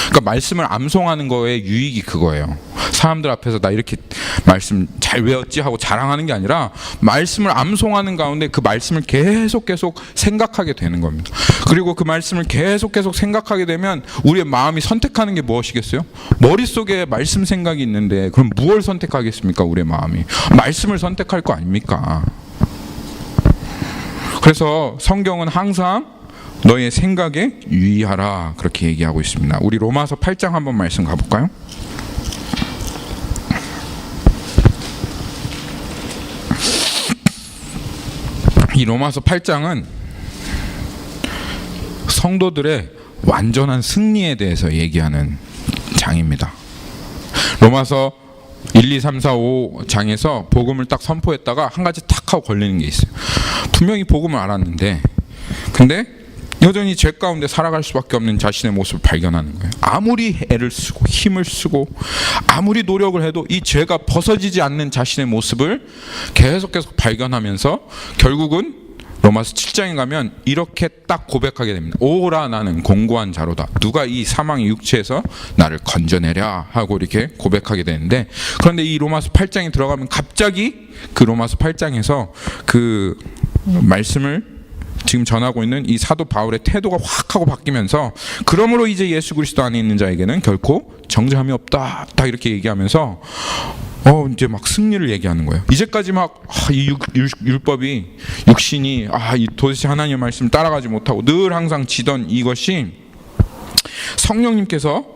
그러니까 말씀을 암송하는 거의 유익이 그거예요. 사람들 앞에서 나 이렇게 말씀 잘 외웠지 하고 자랑하는 게 아니라 말씀을 암송하는 가운데 그 말씀을 계속 생각하게 되는 겁니다. 그리고 그 말씀을 계속 생각하게 되면 우리의 마음이 선택하는 게 무엇이겠어요? 머릿속에 말씀 생각이 있는데 그럼 무엇을 선택하겠습니까? 우리의 마음이 말씀을 선택할 거 아닙니까? 그래서 성경은 항상 너의 생각에 유의하라 그렇게 얘기하고 있습니다. 우리 로마서 8장 한번 말씀 가볼까요? 이 로마서 8장은 성도들의 완전한 승리에 대해서 얘기하는 장입니다. 로마서 1, 2, 3, 4, 5장에서 복음을 딱 선포했다가 한 가지 탁 하고 걸리는 게 있어요. 분명히 복음을 알았는데 근데 여전히 죄 가운데 살아갈 수밖에 없는 자신의 모습을 발견하는 거예요. 아무리 애를 쓰고 힘을 쓰고 아무리 노력을 해도 이 죄가 벗어지지 않는 자신의 모습을 계속 발견하면서 결국은 로마서 7장에 가면 이렇게 딱 고백하게 됩니다. 오라 나는 공고한 자로다. 누가 이 사망의 육체에서 나를 건져내랴 하고 이렇게 고백하게 되는데, 그런데 이 로마서 8장에 들어가면 갑자기 그 로마서 8장에서 그 말씀을 지금 전하고 있는 이 사도 바울의 태도가 확 하고 바뀌면서 그러므로 이제 예수 그리스도 안에 있는 자에게는 결코 정죄함이 없다 딱 이렇게 얘기하면서 이제 막 승리를 얘기하는 거예요. 이제까지 막 이 율법이 육신이 이 도대체 하나님의 말씀을 따라가지 못하고 늘 항상 지던 이것이 성령님께서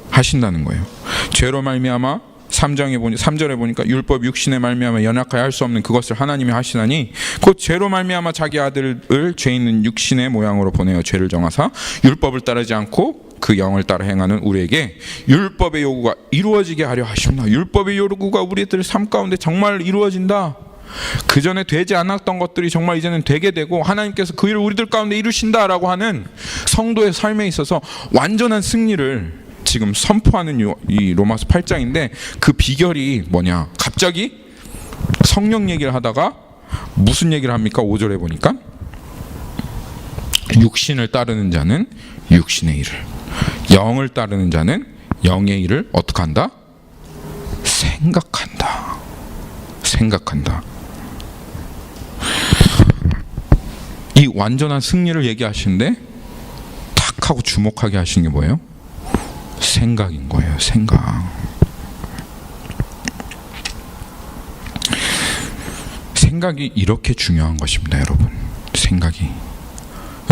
하신다는 거예요. 죄로 말미암아 3절에 보니까 율법 육신의 말미암아 연약하여 할 수 없는 그것을 하나님이 하시나니 곧 죄로 말미암아 자기 아들을 죄 있는 육신의 모양으로 보내어 죄를 정하사 율법을 따르지 않고 그 영을 따라 행하는 우리에게 율법의 요구가 이루어지게 하려 하십니다. 율법의 요구가 우리들의 삶 가운데 정말 이루어진다. 그 전에 되지 않았던 것들이 정말 이제는 되게 되고 하나님께서 그 일을 우리들 가운데 이루신다라고 하는 성도의 삶에 있어서 완전한 승리를 지금 선포하는 이 로마서 8장인데 그 비결이 뭐냐? 갑자기 성령 얘기를 하다가 무슨 얘기를 합니까? 5절에 보니까 육신을 따르는 자는 육신의 일을, 영을 따르는 자는 영의 일을 어떻게 한다? 생각한다. 이 완전한 승리를 얘기하시는데 탁 하고 주목하게 하시는 게 뭐예요? 생각인 거예요. 생각이 이렇게 중요한 것입니다, 여러분. 생각이.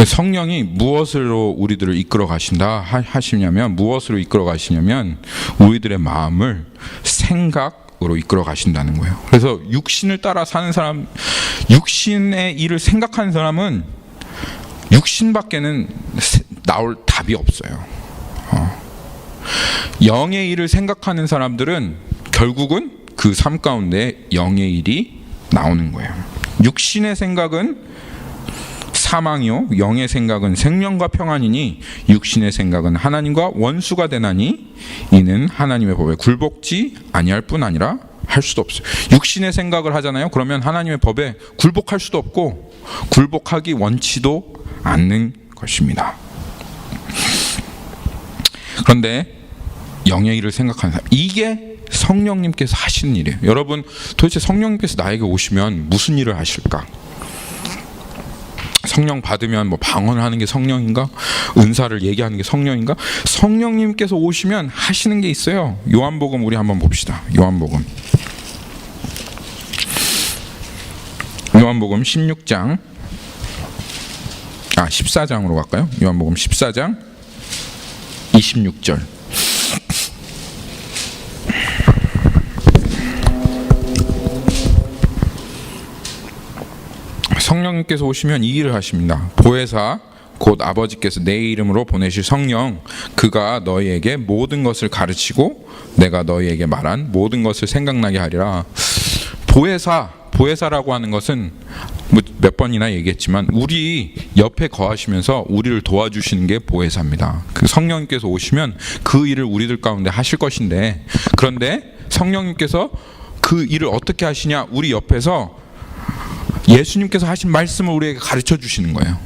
성령이 무엇으로 우리들을 이끌어 가신다 하시냐면 무엇으로 이끌어 가시냐면 우리들의 마음을 생각, 생각으로 이끌어 가신다는 거예요. 그래서 육신을 따라 사는 사람, 육신의 일을 생각하는 사람은 육신밖에는 나올 답이 없어요. 영의 일을 생각하는 사람들은 결국은 그 삶 가운데 영의 일이 나오는 거예요. 육신의 생각은 사망이요 영의 생각은 생명과 평안이니 육신의 생각은 하나님과 원수가 되나니 이는 하나님의 법에 굴복지 아니할 뿐 아니라 할 수도 없어요. 육신의 생각을 하잖아요. 그러면 하나님의 법에 굴복할 수도 없고 굴복하기 원치도 않는 것입니다. 그런데 영의 일을 생각하는 사람, 이게 성령님께서 하시는 일이에요. 여러분, 도대체 성령님께서 나에게 오시면 무슨 일을 하실까? 성령 받으면 뭐 방언을 하는 게 성령인가? 은사를 얘기하는 게 성령인가? 성령님께서 오시면 하시는 게 있어요. 요한복음 우리 한번 봅시다. 요한복음 16장 14장으로 갈까요? 요한복음 14장 26절. 성령님께서 오시면 이 일을 하십니다. 보혜사 곧 아버지께서 내 이름으로 보내실 성령, 그가 너희에게 모든 것을 가르치고 내가 너희에게 말한 모든 것을 생각나게 하리라. 보혜사라고 하는 것은 몇 번이나 얘기했지만 우리 옆에 거하시면서 우리를 도와주시는 게 보혜사입니다. 그 성령님께서 오시면 그 일을 우리들 가운데 하실 것인데, 그런데 성령님께서 그 일을 어떻게 하시냐? 우리 옆에서 예수님께서 하신 말씀을 우리에게 가르쳐 주시는 거예요.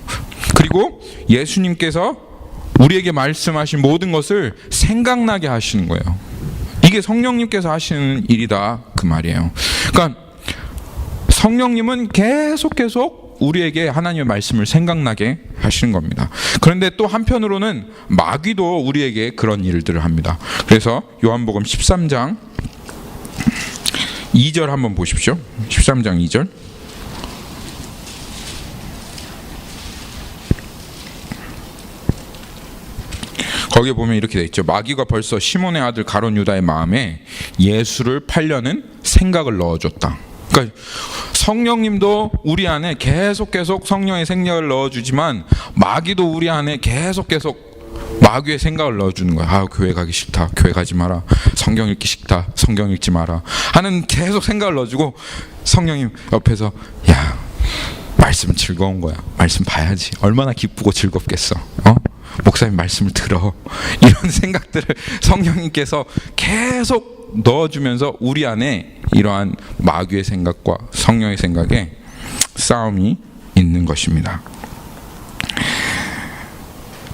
그리고 예수님께서 우리에게 말씀하신 모든 것을 생각나게 하시는 거예요. 이게 성령님께서 하시는 일이다 그 말이에요. 그러니까 성령님은 계속 우리에게 하나님의 말씀을 생각나게 하시는 겁니다. 그런데 또 한편으로는 마귀도 우리에게 그런 일들을 합니다. 그래서 요한복음 13장 2절 한번 보십시오. 13장 2절. 거기에 보면 이렇게 돼 있죠. 마귀가 벌써 시몬의 아들 가룟 유다의 마음에 예수를 팔려는 생각을 넣어줬다. 그러니까 성령님도 우리 안에 계속 성령의 생각을 넣어주지만 마귀도 우리 안에 계속 마귀의 생각을 넣어주는 거야. 교회 가기 싫다, 교회 가지 마라. 성경 읽기 싫다, 성경 읽지 마라 하는 계속 생각을 넣어주고, 성령님 옆에서 야, 말씀 즐거운 거야, 말씀 봐야지, 얼마나 기쁘고 즐겁겠어, 목사님 말씀을 들어, 이런 생각들을 성령님께서 계속 넣어주면서 우리 안에 이러한 마귀의 생각과 성령의 생각에 싸움이 있는 것입니다.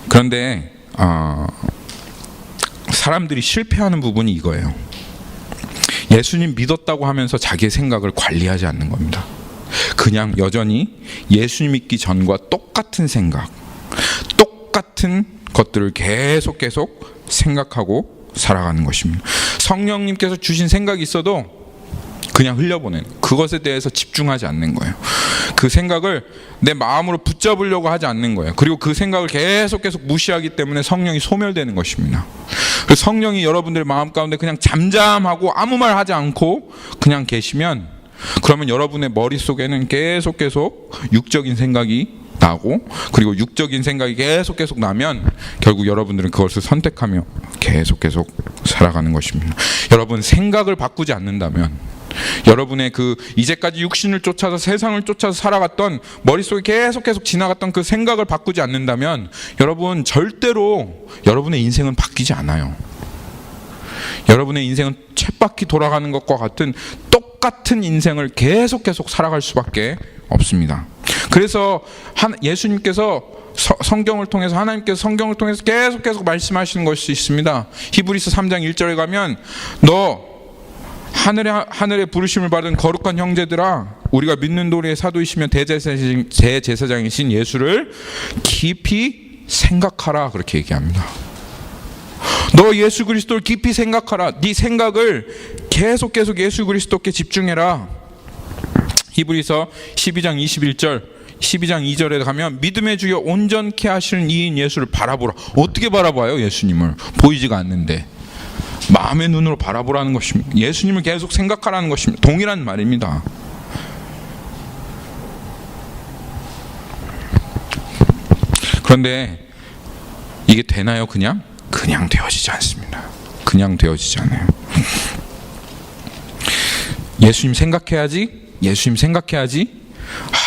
그런데 사람들이 실패하는 부분이 이거예요. 예수님 믿었다고 하면서 자기의 생각을 관리하지 않는 겁니다. 그냥 여전히 예수님 믿기 전과 똑같은 생각, 똑같은 것들을 계속 생각하고 살아가는 것입니다. 성령님께서 주신 생각이 있어도 그냥 흘려보내는, 그것에 대해서 집중하지 않는 거예요. 그 생각을 내 마음으로 붙잡으려고 하지 않는 거예요. 그리고 그 생각을 계속 무시하기 때문에 성령이 소멸되는 것입니다. 그래서 성령이 여러분들의 마음 가운데 그냥 잠잠하고 아무 말 하지 않고 그냥 계시면, 그러면 여러분의 머릿속에는 계속 육적인 생각이 나고, 그리고 육적인 생각이 계속 나면 결국 여러분들은 그것을 선택하며 계속 살아가는 것입니다. 여러분, 생각을 바꾸지 않는다면, 여러분의 그 이제까지 육신을 쫓아서 세상을 쫓아서 살아갔던, 머릿속에 계속 지나갔던 그 생각을 바꾸지 않는다면 여러분 절대로 여러분의 인생은 바뀌지 않아요. 여러분의 인생은 쳇바퀴 돌아가는 것과 같은 똑같은 인생을 계속 살아갈 수밖에 없습니다. 그래서 예수님께서 성경을 통해서, 하나님께서 성경을 통해서 계속 말씀하시는 것이 있습니다. 히브리서 3장 1절에 가면 너 하늘의 부르심을 받은 거룩한 형제들아, 우리가 믿는 도리의 사도이시며 대제사장이신 예수를 깊이 생각하라, 그렇게 얘기합니다. 너 예수 그리스도를 깊이 생각하라. 네 생각을 계속 예수 그리스도께 집중해라. 히브리서 12장 21절, 12장 2절에 가면 믿음의 주여 온전케 하시는 이인 예수를 바라보라. 어떻게 바라봐요? 예수님을 보이지가 않는데. 마음의 눈으로 바라보라는 것입니다. 예수님을 계속 생각하라는 것입니다. 동일한 말입니다. 그런데 이게 되나요? 그냥 되어지지 않습니다. 그냥 되어지지 않아요. 예수님 생각해야지,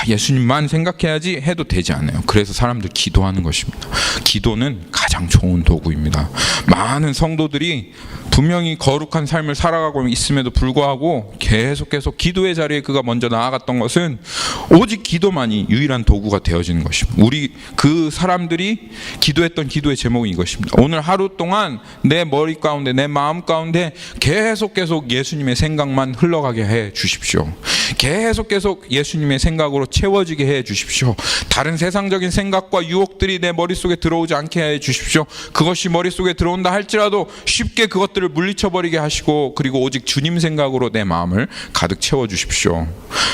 예수님만 생각해야지 해도 되지 않아요. 그래서 사람들 기도하는 것입니다. 기도는 가장 좋은 도구입니다. 많은 성도들이 분명히 거룩한 삶을 살아가고 있음에도 불구하고 계속 기도의 자리에 그가 먼저 나아갔던 것은 오직 기도만이 유일한 도구가 되어지는 것입니다. 그 사람들이 기도했던 기도의 제목은 이것입니다. 오늘 하루 동안 내 머리 가운데, 내 마음 가운데 계속 예수님의 생각만 흘러가게 해 주십시오. 계속 예수님의 생각으로 채워지게 해 주십시오. 다른 세상적인 생각과 유혹들이 내 머릿속에 들어오지 않게 해 주십시오. 그것이 머릿속에 들어온다 할지라도 쉽게 그것들을 물리쳐버리게 하시고, 그리고 오직 주님 생각으로 내 마음을 가득 채워 주십시오.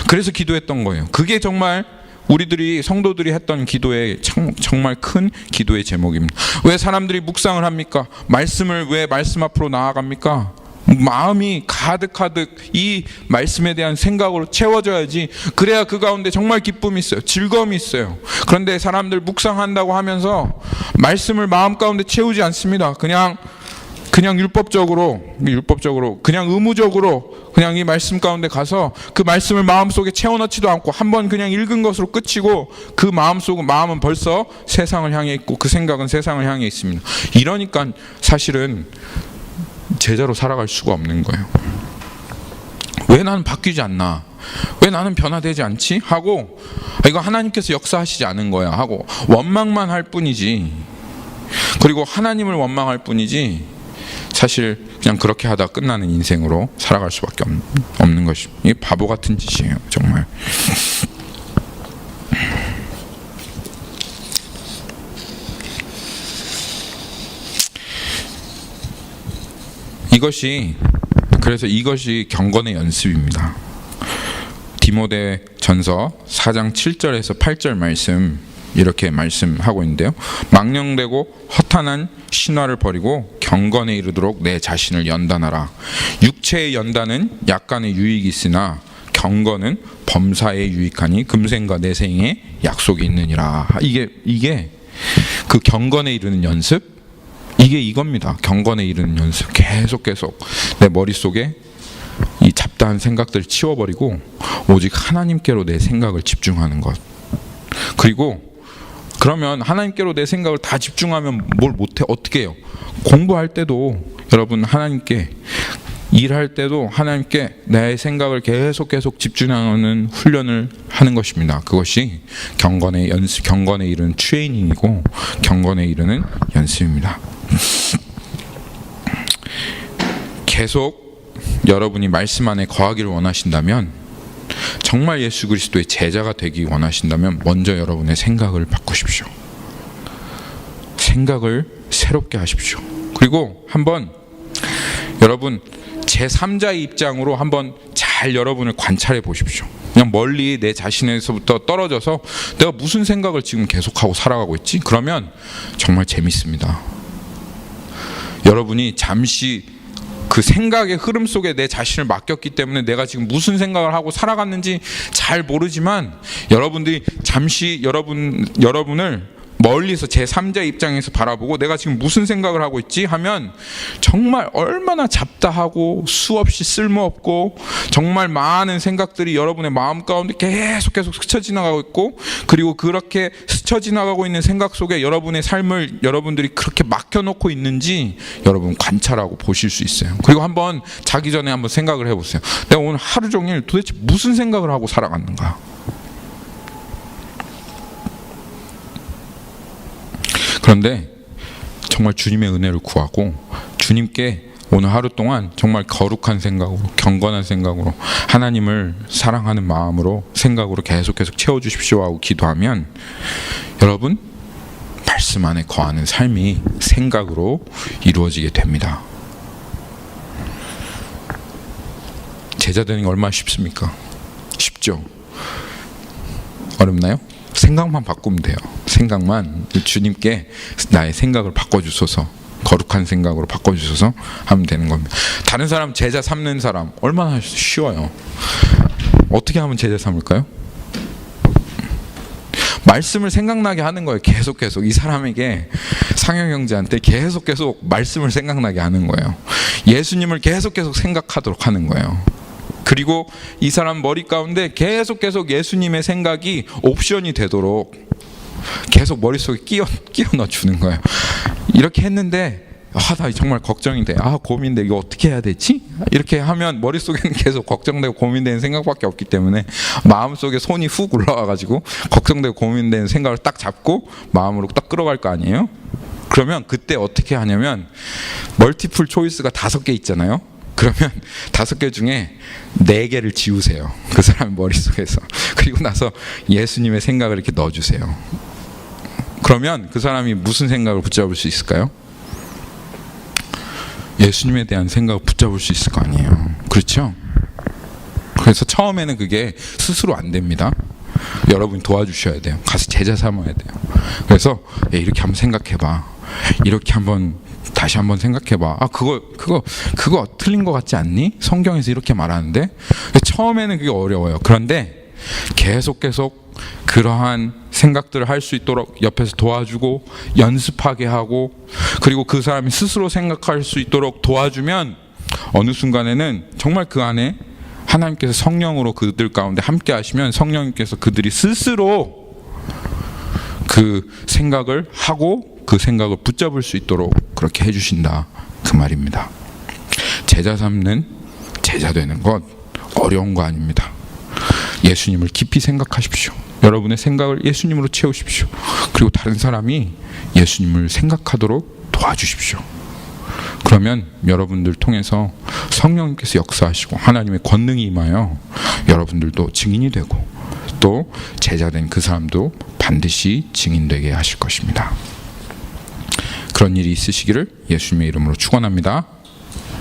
그래서 기도했던 거예요. 그게 정말 우리들이 성도들이 했던 기도의 정말 큰 기도의 제목입니다. 왜 사람들이 묵상을 합니까? 왜 말씀 앞으로 나아갑니까? 마음이 가득 이 말씀에 대한 생각으로 채워져야지. 그래야 그 가운데 정말 기쁨이 있어요. 즐거움이 있어요. 그런데 사람들 묵상한다고 하면서 말씀을 마음 가운데 채우지 않습니다. 그냥 율법적으로 그냥 의무적으로 그냥 이 말씀 가운데 가서 그 말씀을 마음속에 채워넣지도 않고 한번 그냥 읽은 것으로 끝이고, 그 마음은 벌써 세상을 향해 있고 그 생각은 세상을 향해 있습니다. 이러니까 사실은 제자로 살아갈 수가 없는 거예요. 왜 나는 바뀌지 않나? 왜 나는 변화되지 않지? 하고, 이거 하나님께서 역사하시지 않은 거야 하고 원망만 할 뿐이지, 그리고 하나님을 원망할 뿐이지, 사실 그냥 그렇게 하다 끝나는 인생으로 살아갈 수밖에 없는 것입니다. 이게 바보 같은 짓이에요, 정말. 그래서 이것이 경건의 연습입니다. 디모데전서 4장 7절에서 8절 말씀 이렇게 말씀하고 있는데요. 망령되고 허탄한 신화를 버리고 경건에 이르도록 내 자신을 연단하라. 육체의 연단은 약간의 유익이 있으나 경건은 범사에 유익하니 금생과 내생에 약속이 있느니라. 이게 그 경건에 이르는 연습, 이게 이겁니다. 경건에 이르는 연습. 계속 내 머릿속에 이 잡다한 생각들을 치워버리고 오직 하나님께로 내 생각을 집중하는 것. 그리고 그러면 하나님께로 내 생각을 다 집중하면 뭘 못해? 어떻게 해요? 공부할 때도 여러분 하나님께, 일할 때도 하나님께 내 생각을 계속 집중하는 훈련을 하는 것입니다. 그것이 경건의 연습, 경건에 이르는 트레이닝이고 경건에 이르는 연습입니다. 계속 여러분이 말씀 안에 거하기를 원하신다면, 정말 예수 그리스도의 제자가 되기 원하신다면 먼저 여러분의 생각을 바꾸십시오. 생각을 새롭게 하십시오. 그리고 한번 여러분 제3자의 입장으로 한번 잘 여러분을 관찰해 보십시오. 그냥 멀리 내 자신에서부터 떨어져서 내가 무슨 생각을 지금 계속하고 살아가고 있지? 그러면 정말 재밌습니다. 여러분이 잠시 그 생각의 흐름 속에 내 자신을 맡겼기 때문에 내가 지금 무슨 생각을 하고 살아갔는지 잘 모르지만, 여러분들이 잠시 여러분을 멀리서 제3자 입장에서 바라보고 내가 지금 무슨 생각을 하고 있지 하면 정말 얼마나 잡다하고 수없이 쓸모없고 정말 많은 생각들이 여러분의 마음 가운데 계속 스쳐 지나가고 있고, 그리고 그렇게 스쳐 지나가고 있는 생각 속에 여러분의 삶을 여러분들이 그렇게 막혀놓고 있는지 여러분 관찰하고 보실 수 있어요. 그리고 한번 자기 전에 한번 생각을 해보세요. 내가 오늘 하루 종일 도대체 무슨 생각을 하고 살아갔는가? 그런데 정말 주님의 은혜를 구하고 주님께 오늘 하루 동안 정말 거룩한 생각으로, 경건한 생각으로, 하나님을 사랑하는 마음으로, 생각으로 계속 채워주십시오 하고 기도하면 여러분 말씀 안에 거하는 삶이 생각으로 이루어지게 됩니다. 제자 되는 게 얼마나 쉽습니까? 쉽죠? 어렵나요? 생각만 바꾸면 돼요. 생각만, 주님께 나의 생각을 바꿔주소서. 거룩한 생각으로 바꿔주셔서 하면 되는 겁니다. 다른 사람 제자 삼는 사람 얼마나 쉬워요. 어떻게 하면 제자 삼을까요? 말씀을 생각나게 하는 거예요. 계속 이 사람에게, 상영 형제한테 계속 말씀을 생각나게 하는 거예요. 예수님을 계속 생각하도록 하는 거예요. 그리고 이 사람 머리 가운데 계속 예수님의 생각이 옵션이 되도록 계속 머릿속에 끼워 넣어주는 거예요. 이렇게 했는데 나 정말 걱정이 돼. 고민돼. 이거 어떻게 해야 되지? 이렇게 하면 머릿속에는 계속 걱정되고 고민되는 생각밖에 없기 때문에 마음속에 손이 훅 올라와가지고 걱정되고 고민되는 생각을 딱 잡고 마음으로 딱 끌어갈 거 아니에요? 그러면 그때 어떻게 하냐면 멀티플 초이스가 5개 있잖아요. 그러면 5개 중에 4개를 지우세요. 그 사람 머릿속에서. 그리고 나서 예수님의 생각을 이렇게 넣어주세요. 그러면 그 사람이 무슨 생각을 붙잡을 수 있을까요? 예수님에 대한 생각을 붙잡을 수 있을 거 아니에요. 그렇죠? 그래서 처음에는 그게 스스로 안 됩니다. 여러분이 도와주셔야 돼요. 가서 제자 삼아야 돼요. 그래서 이렇게 한번 생각해봐. 이렇게 다시 한번 생각해봐. 그거 틀린 것 같지 않니? 성경에서 이렇게 말하는데. 처음에는 그게 어려워요. 그런데 계속 그러한 생각들을 할 수 있도록 옆에서 도와주고 연습하게 하고, 그리고 그 사람이 스스로 생각할 수 있도록 도와주면 어느 순간에는 정말 그 안에 하나님께서 성령으로 그들 가운데 함께 하시면 성령님께서 그들이 스스로 그 생각을 하고 그 생각을 붙잡을 수 있도록 그렇게 해주신다, 그 말입니다. 제자 삼는, 제자 되는 것 어려운 거 아닙니다. 예수님을 깊이 생각하십시오. 여러분의 생각을 예수님으로 채우십시오. 그리고 다른 사람이 예수님을 생각하도록 도와주십시오. 그러면 여러분들 통해서 성령님께서 역사하시고 하나님의 권능이 임하여 여러분들도 증인이 되고 또 제자된 그 사람도 반드시 증인되게 하실 것입니다. 그런 일이 있으시기를 예수님의 이름으로 축원합니다.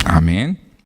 아멘.